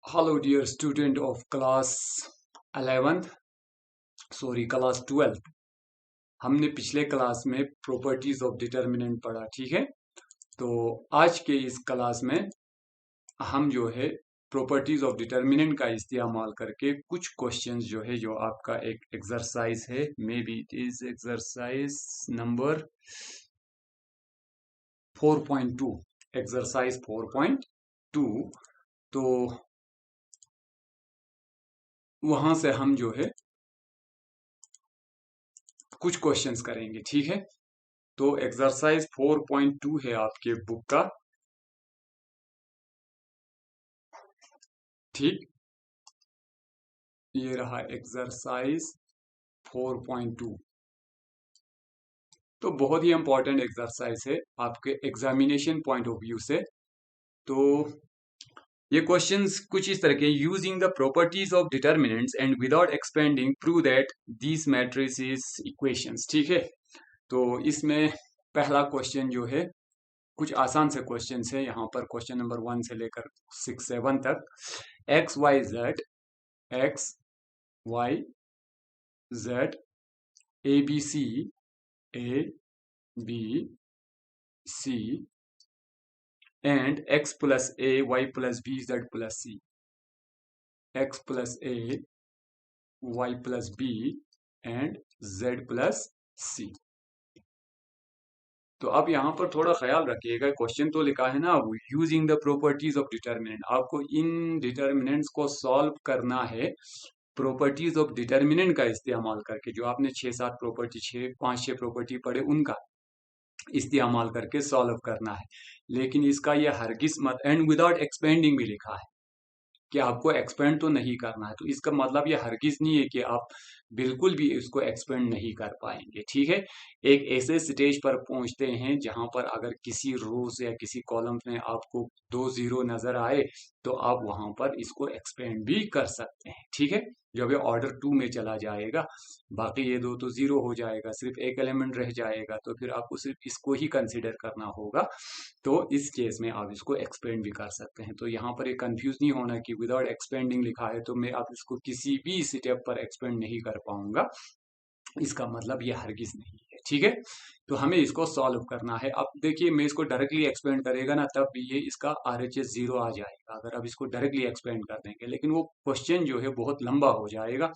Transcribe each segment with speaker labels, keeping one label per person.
Speaker 1: Hello dear student of class 11th class 12th। हमने पिछले class में प्रॉपर्टीज ऑफ डिटर्मिनेंट पढ़ा, ठीक है। तो आज के इस क्लास में हम जो है प्रॉपर्टीज ऑफ डिटर्मिनेंट का इस्तेमाल करके कुछ क्वेश्चंस जो है, जो आपका एक एक्सरसाइज है, may be it is exercise number 4.2, exercise 4.2। तो वहां से हम जो है कुछ क्वेश्चंस करेंगे, ठीक है। तो एक्सरसाइज 4.2 है आपके बुक का, ठीक। ये रहा एक्सरसाइज 4.2। तो बहुत ही इंपॉर्टेंट एक्सरसाइज है आपके एग्जामिनेशन पॉइंट ऑफ व्यू से। तो ये क्वेश्चंस कुछ इस तरह के, using the properties of determinants and without expanding prove that this matrices equations, ठीक है। तो इसमें पहला क्वेश्चन जो है, कुछ आसान से क्वेश्चन है यहाँ पर। क्वेश्चन नंबर 1 से लेकर 6-7 तक। X Y z, x Y Z, A B c, A B c and x plus a y plus b z plus c, x plus a y plus b and z plus c. तो अब यहाँ पर थोड़ा ख्याल रखिएगा, question तो लिखा है ना, using the properties of determinant, आपको इन डिटर्मिनेंट्स को सॉल्व करना है प्रॉपर्टीज ऑफ डिटर्मिनेंट का इस्तेमाल करके। जो आपने 6-7 प्रॉपर्टी, 5-6 प्रॉपर्टी पढ़े, उनका इस्तेमाल करके सॉल्व करना है। लेकिन इसका यह हरगिज मत, एंड विदाउट एक्सपेंडिंग भी लिखा है कि आपको एक्सपेंड तो नहीं करना है। तो इसका मतलब ये हरगिज नहीं है कि आप बिल्कुल भी इसको एक्सपेंड नहीं कर पाएंगे, ठीक है। एक ऐसे स्टेज पर पहुंचते हैं जहां पर अगर किसी रो से या किसी कॉलम में आपको 2 जीरो नजर आए, तो आप वहां पर इसको एक्सपेंड भी कर सकते हैं, ठीक है। जब ये ऑर्डर 2 में चला जाएगा, बाकी ये दो तो जीरो हो जाएगा, सिर्फ एक एलिमेंट रह जाएगा, तो फिर आपको सिर्फ इसको ही कंसिडर करना होगा। तो इस केस में आप इसको एक्सपेंड भी कर सकते हैं। तो यहाँ पर एक कंफ्यूज नहीं होना कि विदाउट एक्सपेंडिंग लिखा है तो मैं आप इसको किसी भी स्टेप पर एक्सपेंड नहीं कर पाऊंगा, इसका मतलब ये हरगिज नहीं है, ठीक है। तो हमें इसको सॉल्व करना है। अब देखिए, मैं इसको डायरेक्टली एक्सपेंड करेगा ना, तब भी ये इसका RHS 0 आ जाएगा अगर आप इसको डायरेक्टली एक्सपेंड कर देंगे, लेकिन वो क्वेश्चन जो है बहुत लंबा हो जाएगा।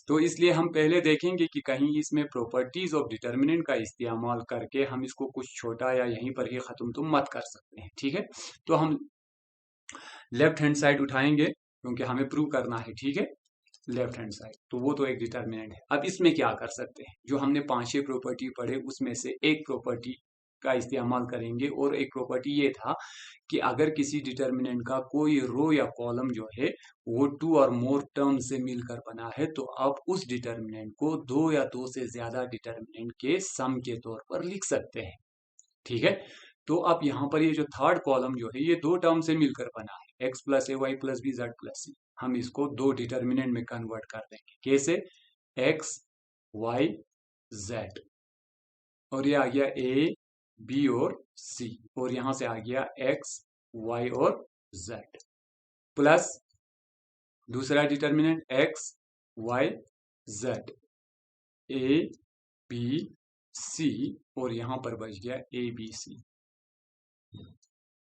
Speaker 1: तो इसलिए हम पहले देखेंगे कि कहीं इसमें प्रॉपर्टीज ऑफ डिटर्मिनेंट का इस्तेमाल करके हम इसको कुछ छोटा या यहीं पर ही खत्म तो मत कर सकते हैं, ठीक है। तो हम लेफ्ट हैंड साइड उठाएंगे क्योंकि हमें प्रूव करना है, ठीक है। लेफ्ट हैंड साइड, तो वो तो एक डिटर्मिनेंट है। अब इसमें क्या कर सकते हैं, जो हमने 5-6 प्रॉपर्टी पढ़े उसमें से एक प्रॉपर्टी का इस्तेमाल करेंगे। और एक प्रॉपर्टी ये था कि अगर किसी डिटर्मिनेंट का कोई रो या कॉलम जो है वो 2 और मोर टर्म से मिलकर बना है, तो आप उस डिटर्मिनेंट को 2 या 2 से ज्यादा डिटर्मिनेंट के सम के तौर पर लिख सकते हैं, ठीक है। तो अब यहाँ पर ये जो थर्ड कॉलम जो है, ये 2 टर्म से मिलकर बना है, x plus a y plus b z plus c. हम इसको 2 डिटर्मिनेंट में कन्वर्ट कर देंगे। कैसे? एक्स वाई जेड, और ये आ गया ए बी और सी, और यहां से आ गया एक्स वाई और जेड, प्लस दूसरा determinant X Y Z, A B C, और यहां पर बच गया ए बी सी।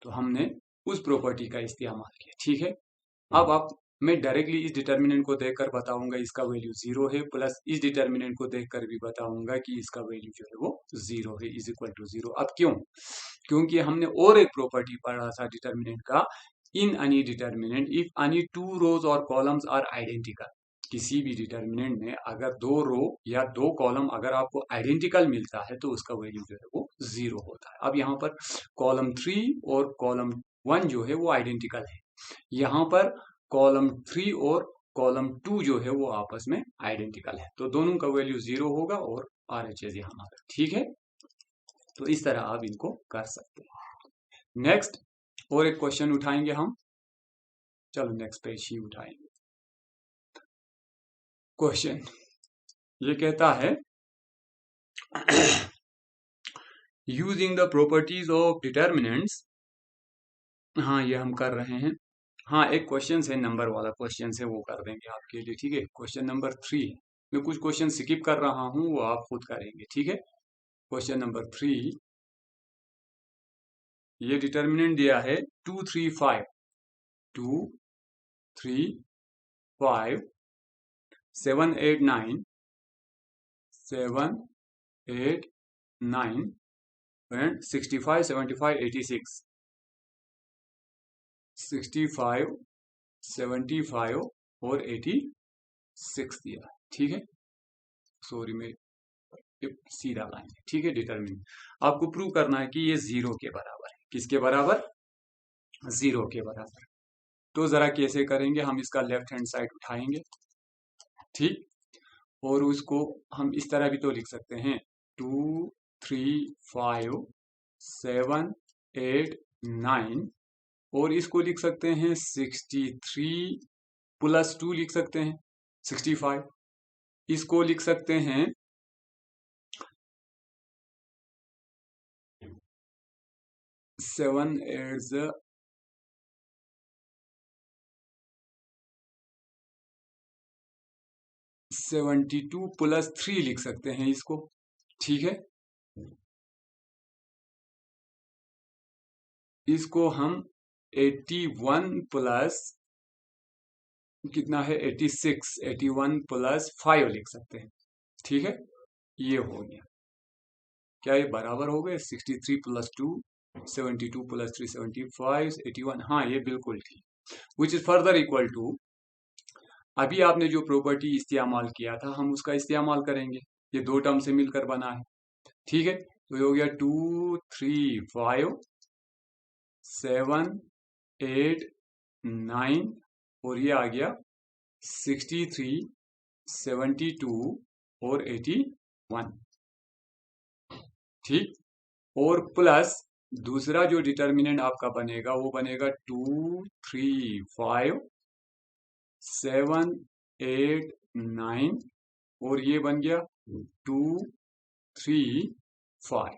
Speaker 1: तो हमने उस प्रॉपर्टी का इस्तेमाल किया, ठीक है। अब आप, मैं डायरेक्टली इस डिटर्मिनेंट को देखकर बताऊंगा इसका वैल्यू 0 है, प्लस इस डिटर्मिनेंट को देखकर भी बताऊंगा कि इसका वैल्यू जो है वो 0 है, इज इक्वल टू 0। अब क्यों? क्योंकि हमने और एक प्रॉपर्टी पढ़ा था डिटर्मिनेंट का, in any determinant if any 2 रोज और कॉलम्स आर आइडेंटिकल। किसी भी डिटर्मिनेंट में अगर 2 रो या 2 कॉलम अगर आपको आइडेंटिकल मिलता है, तो उसका वैल्यू जो है वो 0 होता है। अब यहाँ पर कॉलम 3 और कॉलम 1 जो है वो आइडेंटिकल है, यहाँ पर कॉलम 3 और कॉलम 2 जो है वो आपस में आइडेंटिकल है, तो दोनों का वैल्यू 0 होगा और RHS यहाँ हमारा, ठीक है। तो इस तरह आप इनको कर सकते हैं। नेक्स्ट और एक क्वेश्चन उठाएंगे हम, चलो नेक्स्ट पेज ही उठाएंगे। क्वेश्चन ये कहता है, using the properties of determinants, हाँ ये हम कर रहे हैं। हाँ, एक क्वेश्चन है, नंबर वाला क्वेश्चन है, वो कर देंगे आपके लिए, ठीक है। क्वेश्चन नंबर 3, मैं कुछ क्वेश्चन स्किप कर रहा हूँ, वो आप खुद करेंगे, ठीक है। क्वेश्चन नंबर 3, ये डिटर्मिनेंट दिया है 2 3 5, 2 3 5 7 8 9, 7 8 9 एंड 65 75 86, 65 75 और 86 दिया, ठीक है। सॉरी, मैं ये सीधा लाइन है, ठीक है। डिटरमिन आपको प्रूव करना है कि ये जीरो के बराबर है। किसके बराबर? जीरो के बराबर। तो जरा कैसे करेंगे, हम इसका लेफ्ट हैंड साइड उठाएंगे, ठीक। और उसको हम इस तरह भी तो लिख सकते हैं, 2 3 5 7 8 9, और इसको लिख सकते हैं 63 प्लस 2 लिख सकते हैं 65। इसको लिख सकते हैं 7 8 72 प्लस 3 लिख सकते हैं इसको, ठीक है। इसको हम 81 प्लस कितना है 86, 81 प्लस 5 लिख सकते हैं, ठीक है। ये हो गया, क्या ये बराबर हो गए? 63 प्लस 2 72 प्लस 3 75 81, हाँ ये बिल्कुल ठीक। Which is further equal to, अभी आपने जो प्रॉपर्टी इस्तेमाल किया था हम उसका इस्तेमाल करेंगे, ये दो टर्म से मिलकर बना है, ठीक है। तो ये हो गया 2 3 5 7 8 9, और ये आ गया 63 72 और 81, ठीक। और प्लस दूसरा जो डिटर्मिनेंट आपका बनेगा वो बनेगा 2 3 5 7 8 9, और ये बन गया 2 3 5।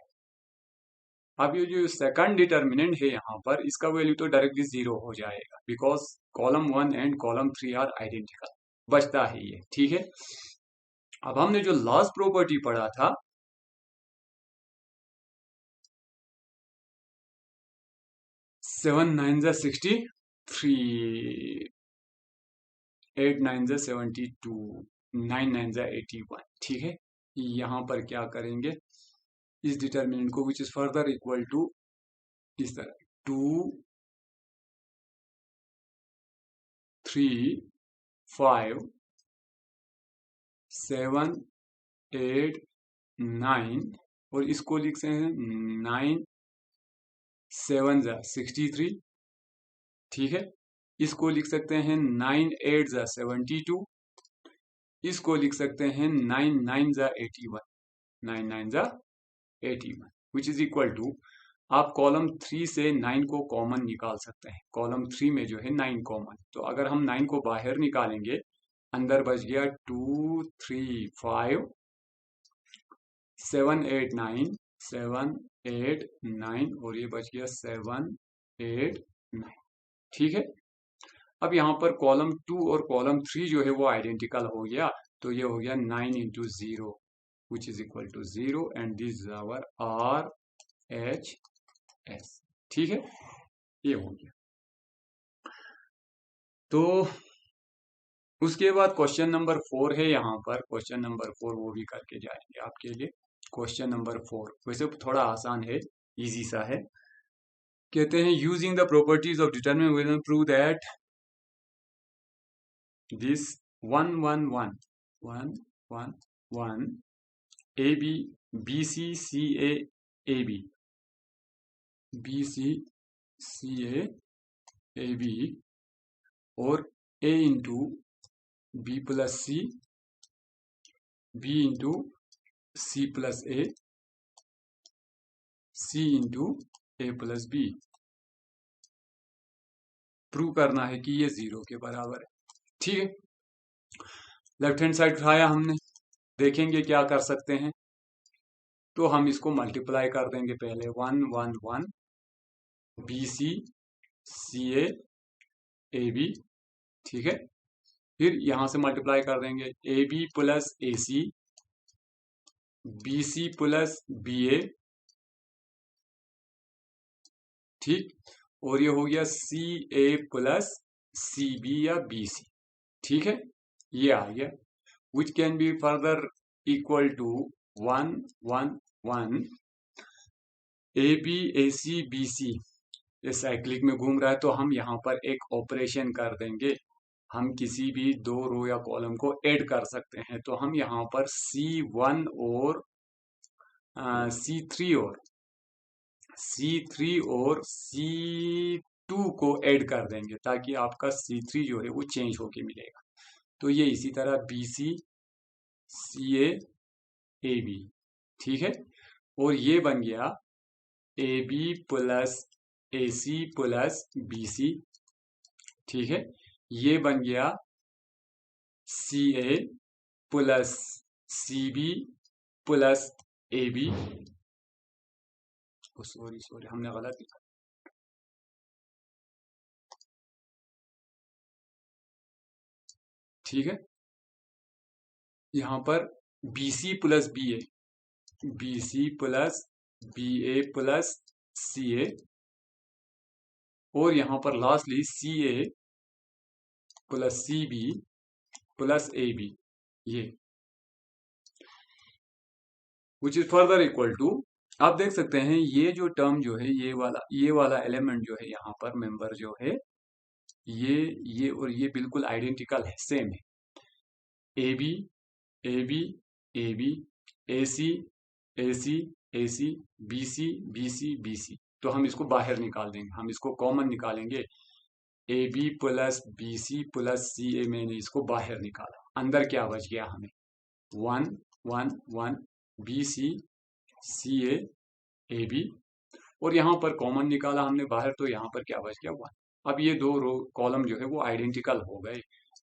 Speaker 1: अब ये जो सेकंड डिटर्मिनेंट है यहाँ पर, इसका वैल्यू तो डायरेक्टली जीरो हो जाएगा, because column 1 and column 3 are identical, बचता है ये, ठीक है। अब हमने जो लास्ट प्रॉपर्टी पढ़ा था, 7 9 63, 8 9 72, 9 9 81, ठीक है। यहाँ पर क्या करेंगे, इस डिटर्मिनेंट को which is further equal to इस तरह 2 3 5 7 8 9, और इसको लिखते हैं 9 7 63, ठीक है। इसको लिख सकते हैं 9 8 72, इसको लिख सकते हैं 9 9 81, 9 9 81, विच इज इक्वल टू, आप कॉलम 3 से 9 को कॉमन निकाल सकते हैं। कॉलम 3 में जो है 9 कॉमन, तो अगर हम 9 को बाहर निकालेंगे, अंदर बच गया 2 3 5 7 8 9, 7 8 9, और ये बच गया 7 8 9, ठीक है। अब यहाँ पर कॉलम 2 और कॉलम 3 जो है वो आइडेंटिकल हो गया, तो ये हो गया 9 into 0, which is equal to 0, and this is our R H S, ठीक है। ये हो गया। तो उसके बाद क्वेश्चन नंबर 4 है यहाँ पर, क्वेश्चन नंबर 4 वो भी करके जाएंगे आपके लिए। क्वेश्चन नंबर 4 वैसे थोड़ा आसान है, इजी सा है। कहते हैं using the properties of determinant we will prove that this 1 1 1 1 1 1 A B B C C A B B C C A B, और A into B plus C, B into C plus A, C into A plus B, prove करना है कि ये zero के बराबर है, ठीक है। लेफ्ट हैंड साइड उठाया हमने, देखेंगे क्या कर सकते हैं। तो हम इसको मल्टीप्लाई कर देंगे पहले, 1 1 1 B C C A A B, ठीक है। फिर यहां से मल्टीप्लाई कर देंगे a b plus A C, B c plus b a, ठीक। और ये हो गया c a plus C b या बी सी, ठीक है। ये आ गया which can be further equal to 1 1 1 A B A C B c. ये साइक्लिक में घूम रहा है तो हम यहाँ पर एक ऑपरेशन कर देंगे। हम किसी भी दो रो या कॉलम को ऐड कर सकते हैं, तो हम यहाँ पर C1 और C3 और C3 और C2 को ऐड कर देंगे, ताकि आपका C3 जो है वो चेंज होके मिलेगा। तो ये इसी तरह BC CA AB, ठीक है। और ये बन गया AB plus AC plus BC, ठीक है। ये बन गया CA plus CB plus AB। Sorry हमने गलत लिखा, ठीक है। यहां पर BC plus BA, BC plus BA plus CA, और यहां पर lastly CA plus CB plus AB, ये which is further equal to, आप देख सकते हैं ये जो टर्म जो है, ये वाला एलिमेंट जो है यहाँ पर मेंबर जो है, ये और ये बिल्कुल आइडेंटिकल है, सेम है। A B A B A B, A C A C A C, B C B C B C. तो हम इसको बाहर निकाल देंगे, हम इसको कॉमन निकालेंगे। A b plus b c plus c a, मैंने इसको बाहर निकाला। अंदर क्या बच गया हमें, 1 1 1 बी सी सी ए बी, और यहां पर कॉमन निकाला हमने बाहर, तो यहां पर क्या बच गया, 1। अब ये दो रो कॉलम जो है वो आइडेंटिकल हो गए,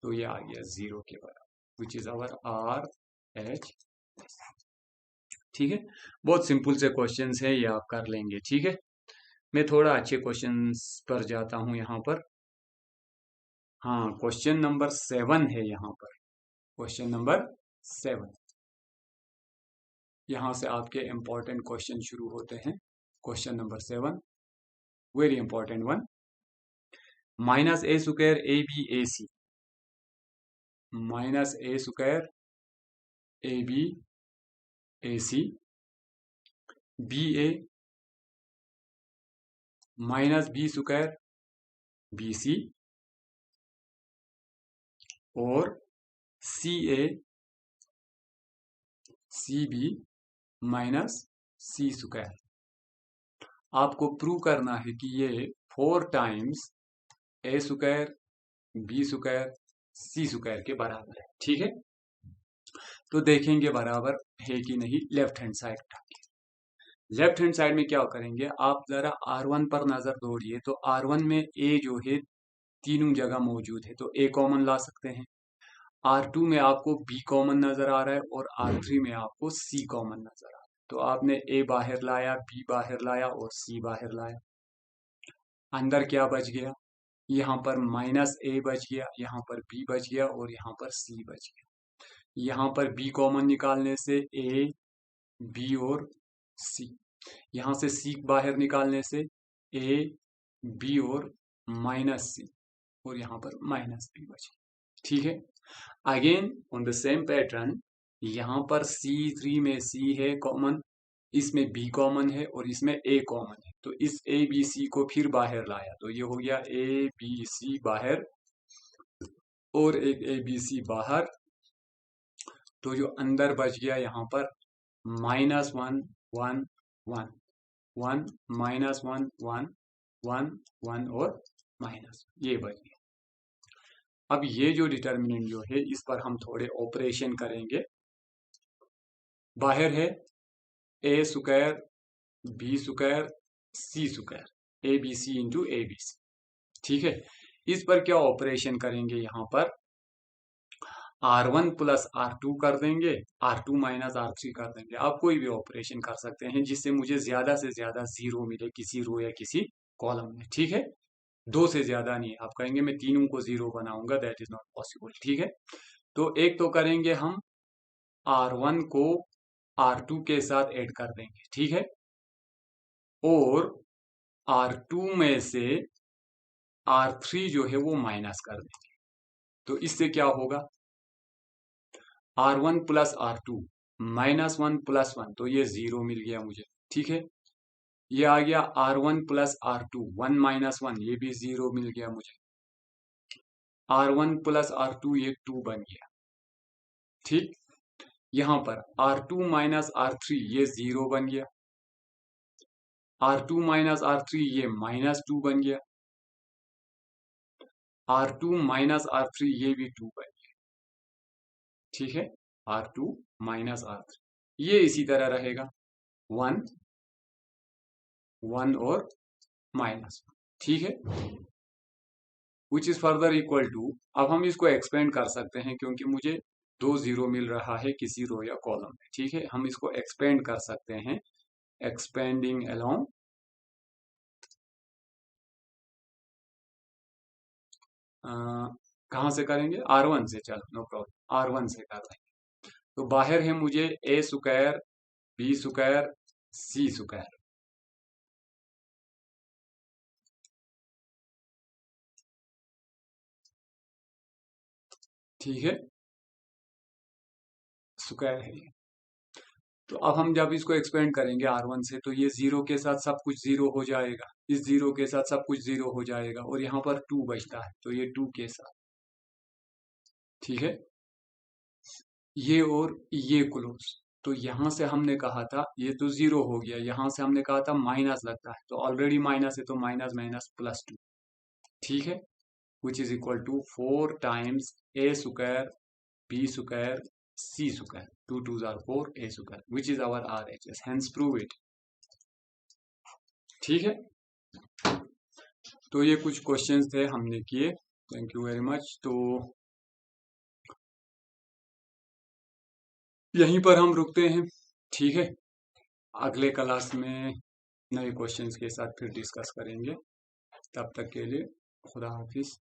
Speaker 1: तो ये आ गया 0 के बराबर, which is our R H, ठीक है। बहुत सिंपल से क्वेश्चंस है, ये आप कर लेंगे, ठीक है। मैं थोड़ा अच्छे क्वेश्चंस पर जाता हूं यहाँ पर। हाँ, क्वेश्चन नंबर 7 है यहाँ पर, क्वेश्चन नंबर 7। यहां से आपके इंपॉर्टेंट क्वेश्चन शुरू होते हैं। Question number 7, very important one. Minus A square A B A C, minus A square A B A C, B A minus B square B C, और C A C B minus C square. आपको prove करना है कि ये 4 times A square B square C square के बराबर है, ठीक है। तो देखेंगे बराबर है कि नहीं, लेफ्ट हैंड साइड उठाके। लेफ्ट हैंड साइड में क्या करेंगे, आप जरा R1 पर नजर दौड़िए, तो R1 में ए जो है तीनों जगह मौजूद है, तो ए कॉमन ला सकते हैं। R2 में आपको बी कॉमन नजर आ रहा है, और R3 में आपको सी कॉमन नजर आ रहा है। तो आपने ए बाहर लाया, बी बाहर लाया और सी बाहर लाया। अंदर क्या बच गया, यहाँ पर माइनस ए बच गया, यहाँ पर बी बच गया, और यहाँ पर सी बच गया। यहाँ पर बी कॉमन निकालने से ए बी और सी, यहाँ से सी बाहर निकालने से ए बी और माइनस सी, और यहाँ पर माइनस बी बच गया, ठीक है। Again on the same pattern, यहाँ पर C3 में C है कॉमन, इसमें B कॉमन है, और इसमें A कॉमन है। तो इस A B C को फिर बाहर लाया, तो ये हो गया A B C बाहर, और एक A B C बाहर। तो जो अंदर बच गया यहाँ पर -1 1 1 1 -1 1 1 1 और माइनस, ये बच गया। अब ये जो डिटर्मिनेंट जो है, इस पर हम थोड़े ऑपरेशन करेंगे। बाहर है a square B square C square, A B c into a B c, ठीक है। इस पर क्या ऑपरेशन करेंगे, यहाँ पर R1 प्लस R2 कर देंगे, R2 माइनस R3 कर देंगे। आप कोई भी ऑपरेशन कर सकते हैं जिससे मुझे ज्यादा से ज्यादा 0 मिले किसी रो या किसी कॉलम में, ठीक है। दो से ज्यादा नहीं। आप कहेंगे मैं तीनों को जीरो बनाऊंगा, दैट इज नॉट पॉसिबल। ठीक है, तो एक तो करेंगे हम, R1 को R2 के साथ ऐड कर देंगे। ठीक है, और R2 में से R3 जो है वो माइनस कर देंगे। तो इससे क्या होगा, R1 प्लस R2 -1 प्लस 1, तो ये जीरो मिल गया मुझे। ठीक है, ये आ गया R1 प्लस R2, 1 माइनस 1, ये भी जीरो मिल गया मुझे। R1 प्लस R2 ये 2 बन गया। ठीक, यहां पर R2 माइनस R3 ये जीरो बन गया। R2 माइनस R3 ये -2 बन गया। R2 माइनस R3 ये भी 2 बन गया। ठीक है, R2 माइनस R3 ये इसी तरह रहेगा, 1 1 और -1। ठीक है, विच इज फर्दर इक्वल टू, अब हम इसको एक्सपेंड कर सकते हैं क्योंकि मुझे दो जीरो मिल रहा है किसी रो या कॉलम में। ठीक है, हम इसको एक्सपेंड कर सकते हैं, एक्सपेंडिंग अलोंग कहाँ से करेंगे, R1 से। चलो नो प्रॉब्लम, R1 से कर लेंगे। तो बाहर है मुझे A square B square C square. ठीक है, स्क्वायर है ये। तो अब हम जब इसको एक्सपेंड करेंगे R1 से, तो ये जीरो के साथ सब कुछ जीरो हो जाएगा, इस जीरो के साथ सब कुछ जीरो हो जाएगा, और यहाँ पर 2 बचता है, तो ये 2 के साथ। ठीक है, ये और ये क्लोज। तो यहां से हमने कहा था ये तो जीरो हो गया, यहां से हमने कहा था माइनस लगता है, तो ऑलरेडी माइनस है, तो माइनस माइनस प्लस 2। ठीक है, विच is equal to 4 times A square B square C square, 2 2 are 4 A square, which is our RHS, hence prove it. ठीक है, तो ये कुछ क्वेश्चंस थे हमने किए। Thank you very much. तो यहीं पर हम रुकते हैं। ठीक है, अगले क्लास में नए क्वेश्चंस के साथ फिर डिस्कस करेंगे। तब तक के लिए खुदा हाफिज।